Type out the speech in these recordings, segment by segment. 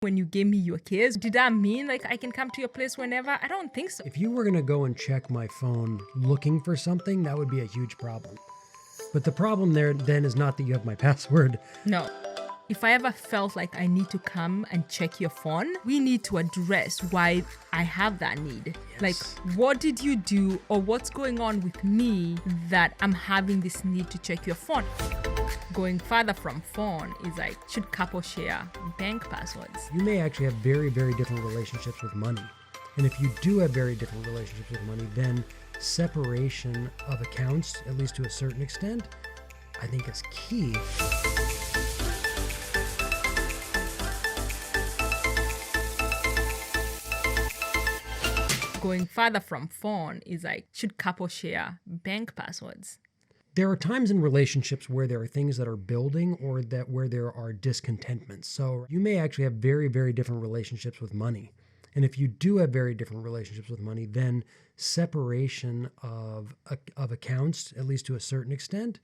When you gave me your keys, did that mean like I can come to your place whenever? I don't think so. If you were going to go and check my phone looking for something, that would be a huge problem. But the problem there then is not that you have my password. No. If I ever felt like I need to come and check your phone, we need to address why I have that need. Yes. Like, what did you do or what's going on with me that I'm having this need to check your phone? Going further from phone is like, should couples share bank passwords? You may actually have very, very different relationships with money. And if you do have very different relationships with money, then separation of accounts, at least to a certain extent, I think is key. Going further from phone is like, should couples share bank passwords? There are times in relationships where there are things that are building or that where there are discontentments. So you may actually have very, very different relationships with money. And if you do have very different relationships with money, then separation of accounts, at least to a certain extent,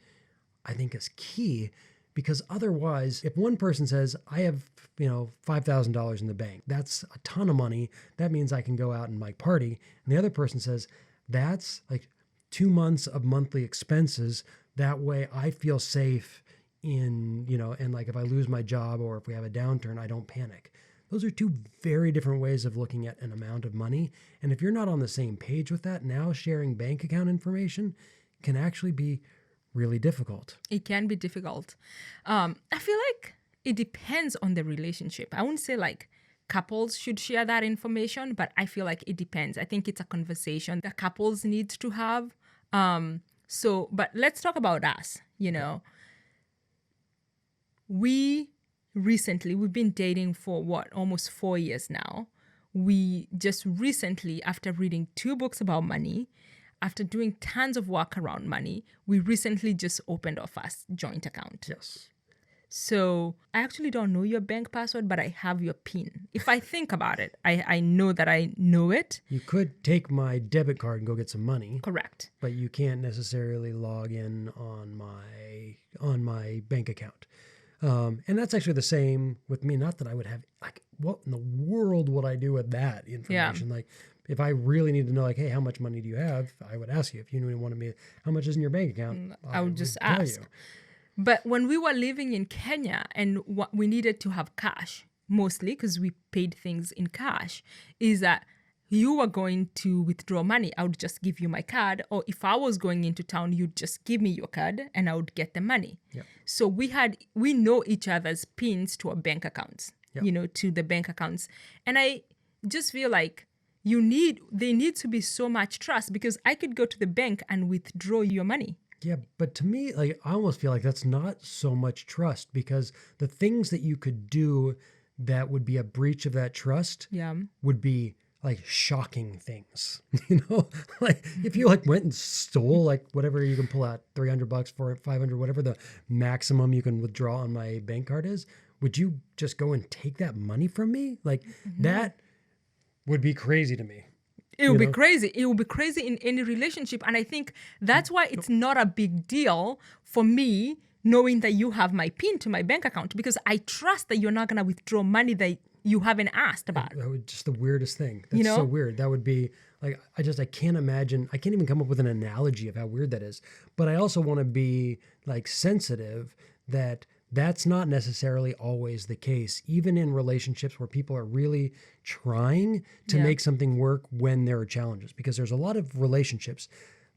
I think is key. Because otherwise, if one person says, I have, $5,000 in the bank, that's a ton of money. That means I can go out and like party. And the other person says, that's like 2 months of monthly expenses. That way I feel safe in, and like if I lose my job or if we have a downturn, I don't panic. Those are two very different ways of looking at an amount of money. And if you're not on the same page with that, now sharing bank account information can actually be really difficult. It can be difficult. I feel like it depends on the relationship. I wouldn't say like couples should share that information, but I feel like it depends. I think it's a conversation that couples need to have. But let's talk about us, We've been dating for almost 4 years now. We just recently, after reading 2 books about money, after doing tons of work around money, we recently just opened our first joint account. Yes. So I actually don't know your bank password, but I have your PIN. If I think about it, I know that I know it. You could take my debit card and go get some money. Correct. But you can't necessarily log in on my bank account. And that's actually the same with me. Not that I would have, like, what in the world would I do with that information? Yeah. Like, if I really need to know, like, hey, how much money do you have? I would ask you. If you wanted me, how much is in your bank account? I would just tell ask. you. But when we were living in Kenya and we needed to have cash, mostly because we paid things in cash, is that you were going to withdraw money. I would just give you my card. Or if I was going into town, you'd just give me your card and I would get the money. Yep. So we know each other's pins to our bank accounts, Yep. To the bank accounts. And I just feel like there needs to be so much trust, because I could go to the bank and withdraw your money. Yeah, but to me, like, I almost feel like that's not so much trust, because the things that you could do that would be a breach of that trust would be like shocking things, like if you like went and stole like whatever you can pull out, $300, $500, whatever the maximum you can withdraw on my bank card is, would you just go and take that money from me? Like that would be crazy to me. It will be crazy. It will be crazy in any relationship. And I think that's why it's not a big deal for me knowing that you have my PIN to my bank account, because I trust that you're not going to withdraw money that you haven't asked about. That would just the weirdest thing. That's so weird. That would be like, I can't imagine. I can't even come up with an analogy of how weird that is. But I also want to be like sensitive that that's not necessarily always the case, even in relationships where people are really trying to make something work when there are challenges, because there's a lot of relationships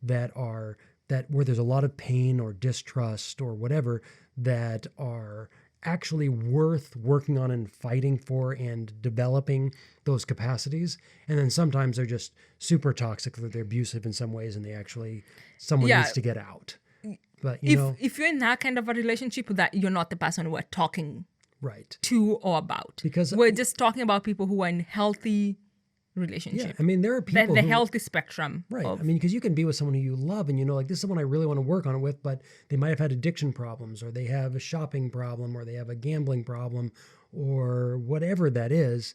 where there's a lot of pain or distrust or whatever that are actually worth working on and fighting for and developing those capacities. And then sometimes they're just super toxic, they're abusive in some ways, and someone needs to get out. But if you're in that kind of a relationship, that you're not the person we're talking to or about, because we're just talking about people who are in healthy relationship. Yeah, I mean, there are people the healthy spectrum. Right. I mean, because you can be with someone who you love and like, this is someone I really want to work on it with, but they might have had addiction problems, or they have a shopping problem, or they have a gambling problem, or whatever that is.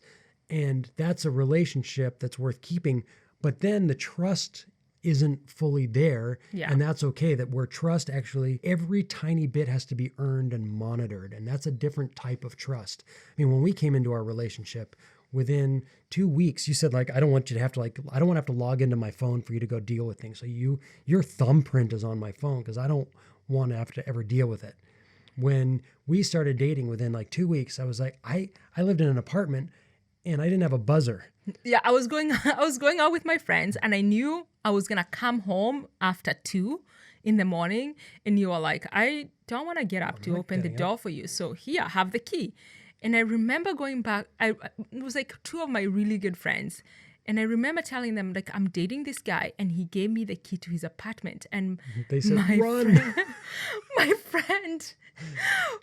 And that's a relationship that's worth keeping. But then the trust isn't fully there. Yeah. And that's okay. That where trust actually, every tiny bit has to be earned and monitored. And that's a different type of trust. I mean, when we came into our relationship, within 2 weeks, you said, like, I don't want you to have to, like, I don't want to have to log into my phone for you to go deal with things. So your thumbprint is on my phone because I don't want to have to ever deal with it. When we started dating, within like 2 weeks, I was like, I lived in an apartment and I didn't have a buzzer. Yeah, I was going out with my friends, and I knew I was gonna come home after 2 in the morning, and you were like, I don't want to get up to open the door for you, so here, have the key. And I remember going back. It was like 2 of my really good friends, and I remember telling them, like, I'm dating this guy, and he gave me the key to his apartment, and They said, run. my friend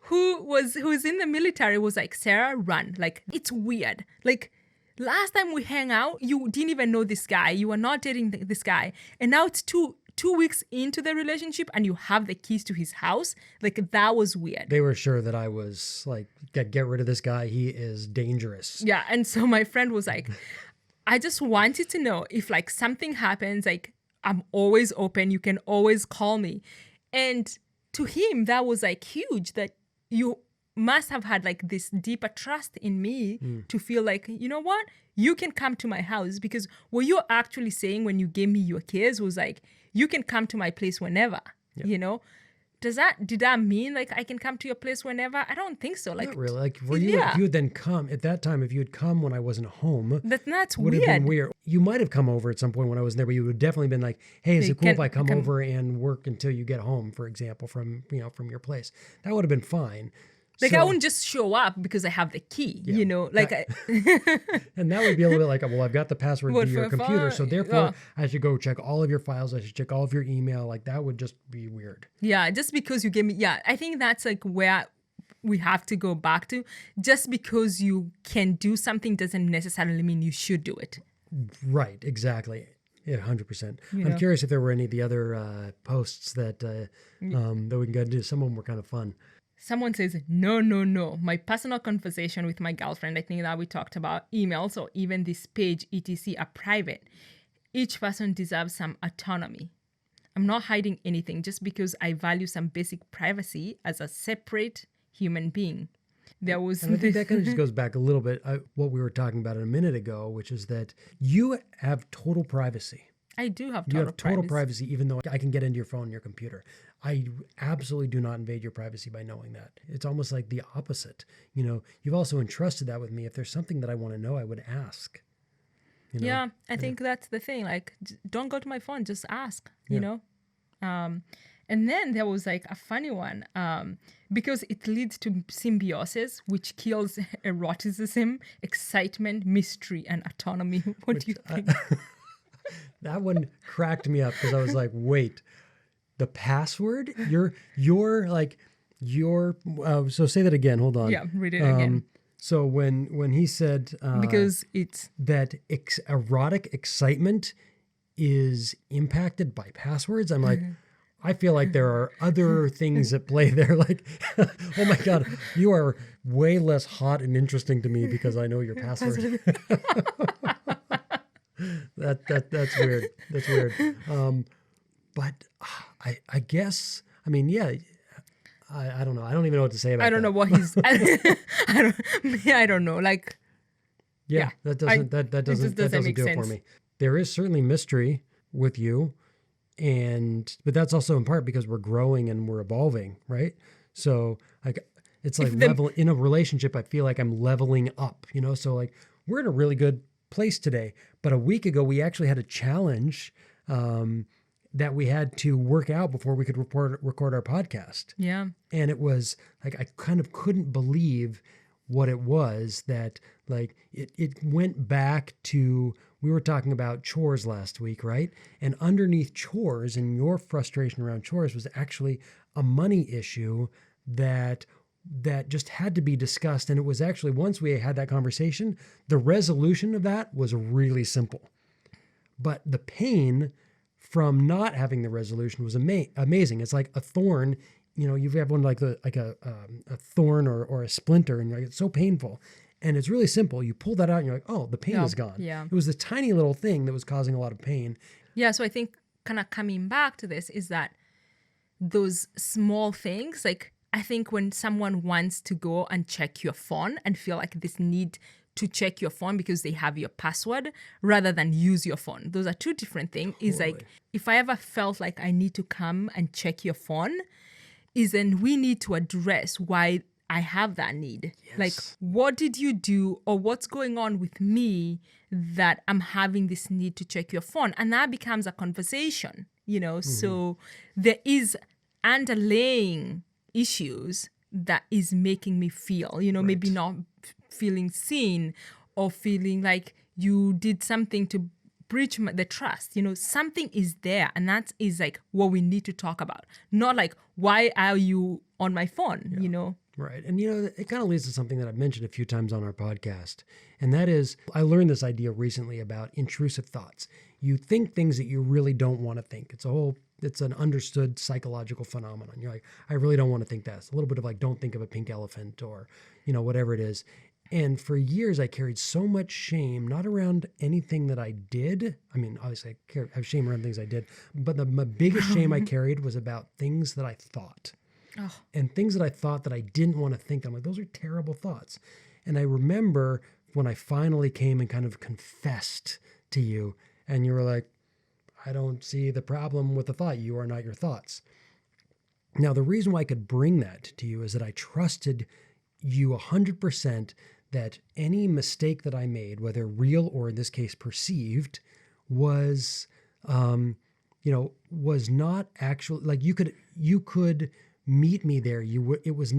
who's in the military was like, Sarah, run. Like, it's weird. Like, last time we hang out, you didn't even know this guy. You were not dating this guy. And now it's two weeks into the relationship and you have the keys to his house. Like, that was weird. They were sure that I was like, get rid of this guy. He is dangerous. Yeah. And so my friend was like, I just wanted to know if, like, something happens, like, I'm always open. You can always call me. And to him, that was like huge, that you must have had like this deeper trust in me to feel like, you know what, you can come to my house, because what you're actually saying when you gave me your keys was like, you can come to my place whenever. You know, did that mean like I can come to your place whenever? I don't think so. Like, not really. Like, were you, if you had then come at that time, if you had come when I wasn't home, that's would weird. have been weird. You might have come over at some point when I wasn't there, but you would have definitely been like, hey, is it cool if I come over and work until you get home, for example, from your place? That would have been fine. Like, I wouldn't just show up because I have the key, you know, like, and that would be a little bit like, well, I've got the password to your computer, so therefore I should go check all of your files. I should check all of your email. Like, that would just be weird. Yeah. Just because you gave me, I think that's like where we have to go back to. Just because you can do something doesn't necessarily mean you should do it. Right. Exactly. Yeah, 100%. I'm curious if there were any of the other posts that we can go do. Some of them were kind of fun. Someone says, no. My personal conversation with my girlfriend, I think that we talked about, emails or even this page, etc., are private. Each person deserves some autonomy. I'm not hiding anything just because I value some basic privacy as a separate human being. There was and I think that kind of just goes back a little bit what we were talking about a minute ago, which is that you have total privacy. I do have total privacy, even though I can get into your phone and your computer. I absolutely do not invade your privacy by knowing that. It's almost like the opposite. You know, you've also entrusted that with me. If there's something that I want to know, I would ask. You know? Yeah, I think that's the thing. Like, don't go to my phone, just ask, you know? And then there was like a funny one, because it leads to symbiosis, which kills eroticism, excitement, mystery, and autonomy. What do you think? That one cracked me up because I was like, wait, the password? So say that again. Hold on. Yeah, read it again. So when he said because it's that erotic excitement is impacted by passwords, I'm like, I feel like there are other things at play there. Like, oh my God, you are way less hot and interesting to me because I know your password. That's weird. That's weird. But I guess, I mean, yeah, I don't know. I don't even know what to say about that. I don't know what he's, I don't know. Like, yeah, that doesn't do it for me. There is certainly mystery with you. But that's also in part because we're growing and we're evolving, right? So like, it's like in a relationship, I feel like I'm leveling up, you know? So like, we're in a really good place today, but a week ago, we actually had a challenge, that we had to work out before we could record our podcast. Yeah. And it was like, I kind of couldn't believe what it was that like, it went back to, we were talking about chores last week, right? And underneath chores and your frustration around chores was actually a money issue that just had to be discussed. And it was actually, once we had that conversation, the resolution of that was really simple. But the pain from not having the resolution was amazing. It's like a thorn, you know, you have one like a thorn or a splinter, and it's so painful. And it's really simple. You pull that out and you're like, oh, the pain is gone. Yeah. It was the tiny little thing that was causing a lot of pain. Yeah. So I think kind of coming back to this is that those small things, like I think when someone wants to go and check your phone and feel like this need to check your phone because they have your password rather than use your phone, those are two different things. Is like, if I ever felt like I need to come and check your phone, is then we need to address why I have that need. Yes. Like, what did you do or what's going on with me that I'm having this need to check your phone? And that becomes a conversation, So there is underlying issues that is making me feel, maybe not feeling seen or feeling like you did something to breach the trust. Something is there, and that is like what we need to talk about. Not like, why are you on my phone? Right. And, it kind of leads to something that I've mentioned a few times on our podcast. And that is, I learned this idea recently about intrusive thoughts. You think things that you really don't want to think. It's an understood psychological phenomenon. You're like, I really don't want to think that. It's a little bit of like, don't think of a pink elephant or, whatever it is. And for years, I carried so much shame, not around anything that I did. I mean, obviously, I have shame around things I did. But my biggest shame I carried was about things that I thought. Oh. And things that I thought that I didn't want to think. I'm like, those are terrible thoughts. And I remember when I finally came and kind of confessed to you, and you were like, I don't see the problem with the thought. You are not your thoughts. Now, the reason why I could bring that to you is that I trusted you 100% that any mistake that I made, whether real or in this case perceived, was, was not actually, like you could meet me there. There was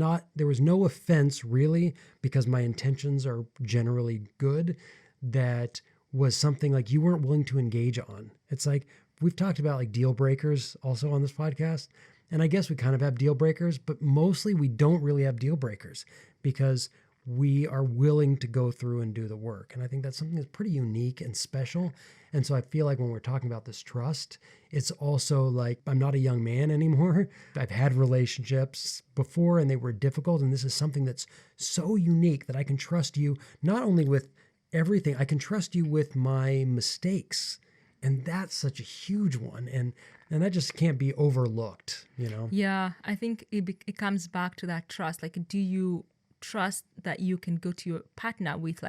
no offense really, because my intentions are generally good. That was something like you weren't willing to engage on. It's like, we've talked about like deal breakers also on this podcast. And I guess we kind of have deal breakers, but mostly we don't really have deal breakers because we are willing to go through and do the work. And I think that's something that's pretty unique and special. And so I feel like when we're talking about this trust, it's also like, I'm not a young man anymore. I've had relationships before and they were difficult. And this is something that's so unique that I can trust you, not only with everything, I can trust you with my mistakes. And that's such a huge one. And that just can't be overlooked, Yeah, I think it comes back to that trust. Like, do you trust that you can go to your partner with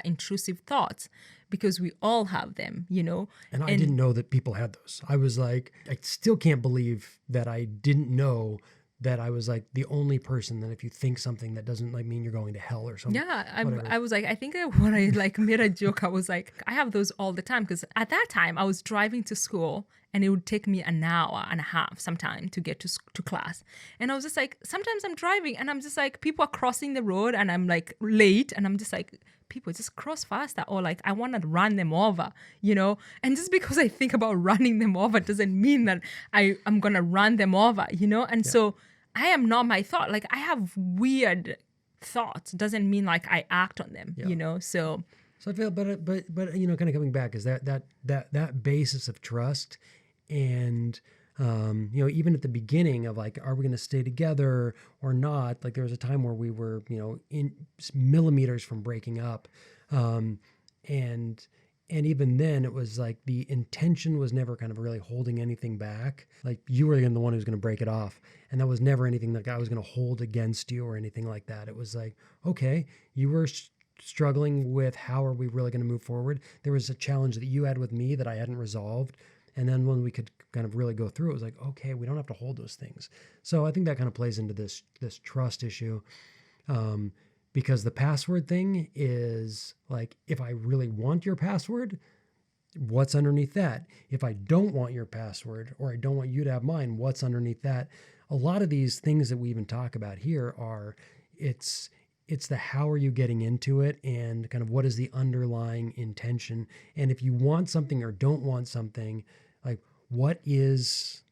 intrusive thoughts? Because we all have them, And I didn't know that people had those. I was like, I still can't believe that I didn't know that I was like the only person that if you think something that doesn't like mean you're going to hell or something. Yeah, I was like, I think when I like made a joke, I was like, I have those all the time because at that time I was driving to school and it would take me an hour and a half sometime to get to class. And I was just like, sometimes I'm driving and I'm just like, people are crossing the road and I'm like late and I'm just like, people just cross faster, or like I want to run them over, and just because I think about running them over doesn't mean that I'm gonna run them over, and So I am not my thought. Like, I have weird thoughts doesn't mean like I act on them, so I feel, but kind of coming back is that basis of trust. And even at the beginning of like, are we going to stay together or not? Like, there was a time where we were, in millimeters from breaking up. And even then it was like the intention was never kind of really holding anything back. Like, you were the one who was going to break it off. And that was never anything like I was going to hold against you or anything like that. It was like, okay, you were struggling with how are we really going to move forward? There was a challenge that you had with me that I hadn't resolved. And then when we could kind of really go through, it was like, okay, we don't have to hold those things. So I think that kind of plays into this trust issue, because the password thing is like, if I really want your password, what's underneath that? If I don't want your password or I don't want you to have mine, what's underneath that? A lot of these things that we even talk about here are, it's the how are you getting into it and kind of what is the underlying intention. And if you want something or don't want something, like what is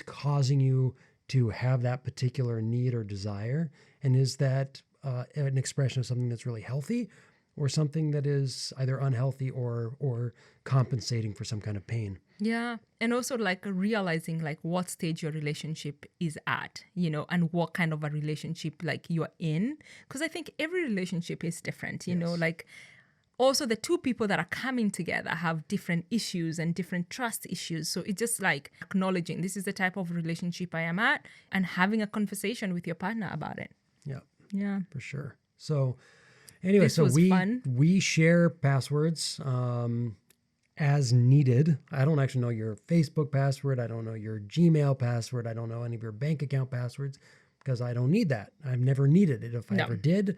causing you to have that particular need or desire? And is that an expression of something that's really healthy or something that is either unhealthy or compensating for some kind of pain? Yeah. And also like realizing like what stage your relationship is at, and what kind of a relationship like you're in. Because I think every relationship is different, Yes. like also the two people that are coming together have different issues and different trust issues. So it's just like acknowledging this is the type of relationship I am at and having a conversation with your partner about it. Yeah, Yeah. for sure. So anyway, This so was fun. we share passwords as needed. I don't actually know your Facebook password. I don't know your Gmail password. I don't know any of your bank account passwords because I don't need that. I've never needed it. If I No. ever did,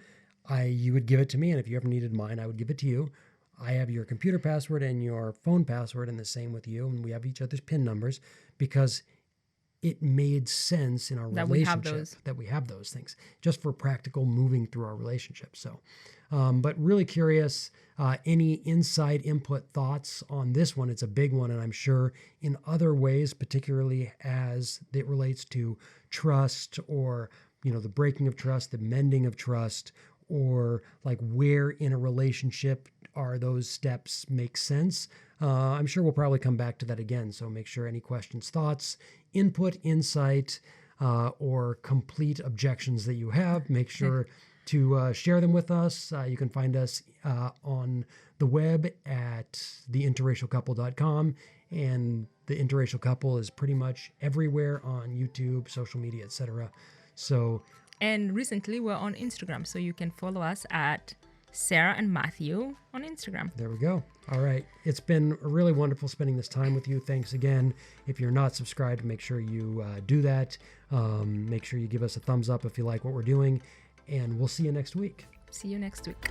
you would give it to me. And if you ever needed mine, I would give it to you. I have your computer password and your phone password, and the same with you. And we have each other's PIN numbers because it made sense in our That we have relationship those. that we have those things just for practical moving through our relationship. So, but really curious, any inside input thoughts on this one? It's a big one. And I'm sure in other ways, particularly as it relates to trust or, the breaking of trust, the mending of trust, or like where in a relationship are those steps make sense. I'm sure we'll probably come back to that again. So make sure any questions, thoughts, input, insight, or complete objections that you have, make sure to share them with us. You can find us on the web at theinterracialcouple.com. And the Interracial Couple is pretty much everywhere on YouTube, social media, etc. So, And recently we're on Instagram, so you can follow us at Sarah and Matthew on Instagram. there we go. All right. It's been really wonderful spending this time with you. Thanks again. If you're not subscribed, make sure you do that. Make sure you give us a thumbs up if you like what we're doing. And we'll see you next week. See you next week.